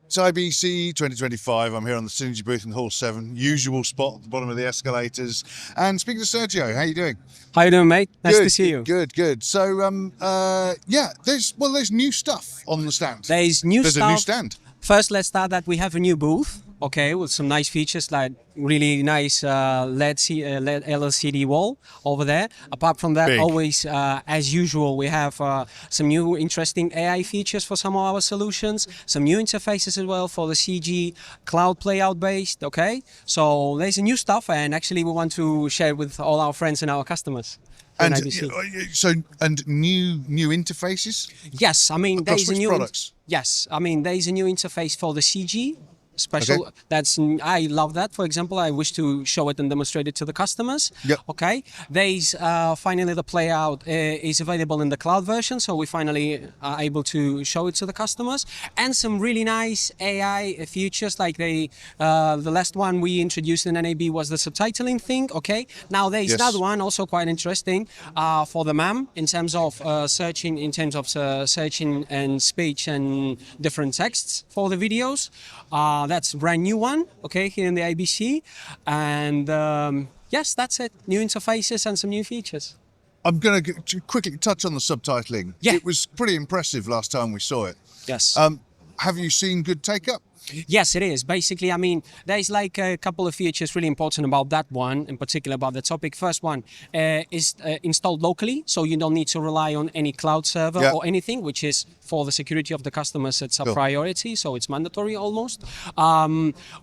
It's IBC2025. I'm here on the Cinegy booth in Hall 7, usual spot at the bottom of the escalators. And speaking to Sergio, how you doing? How you doing, mate? Nice Good, to see you. Good. So, yeah, there's new stuff on the stand. There's new There's stuff. a new stand. First, let's start that we have a new booth, okay, with some nice features like really nice LED LCD wall over there. Apart from that, Big. always, as usual, we have some new interesting AI features for some of our solutions, some new interfaces as well for the CG cloud playout based, okay? So there's a new stuff, and actually we want to share it with all our friends and our customers. And IBC. New interfaces. Yes, I mean Across there's a which new products? yes, I mean there's a new interface for the CG special. Okay. That's I love that. For example, I wish to show it and demonstrate it to the customers. Yep. Okay. There's finally the playout is available in the cloud version, so we finally are able to show it to the customers, and some really nice AI features like the last one we introduced in NAB was the subtitling thing. Okay. Now there's Yes. another one also quite interesting for the MAM in terms of searching and speech and different texts for the videos. That's a brand new one, okay, here in the IBC. And yes, that's it. New interfaces and some new features. I'm going to quickly touch on the subtitling. Yeah. It was pretty impressive last time we saw it. Yes. Have you seen good take-up? Yes, it is. Basically, I mean, there's like a couple of features really important about that one, in particular about the topic. First one is installed locally, so you don't need to rely on any cloud server Yeah. or anything, which is for the security of the customers, it's a priority, so it's mandatory almost.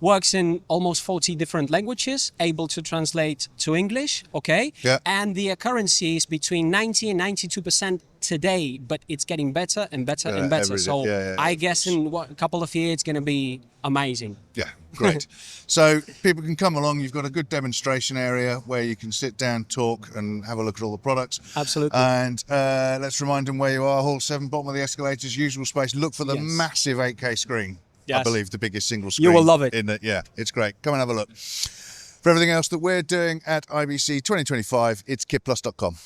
Works in almost 40 different languages, able to translate to English, okay? Yeah. And the accuracy is between 90 and 92% today, but it's getting better and better and better. So I guess in a couple of years, it's going to be amazing. Yeah, great. So people can come along. You've got a good demonstration area where you can sit down, talk, and have a look at all the products. Absolutely. And let's remind them where you are. Hall 7, bottom of the escalators, usual space. Look for the massive 8K screen. I Yes. believe the biggest single screen. You will love it. Yeah, it's great. Come and have a look. For everything else that we're doing at IBC 2025, it's KitPlus.com.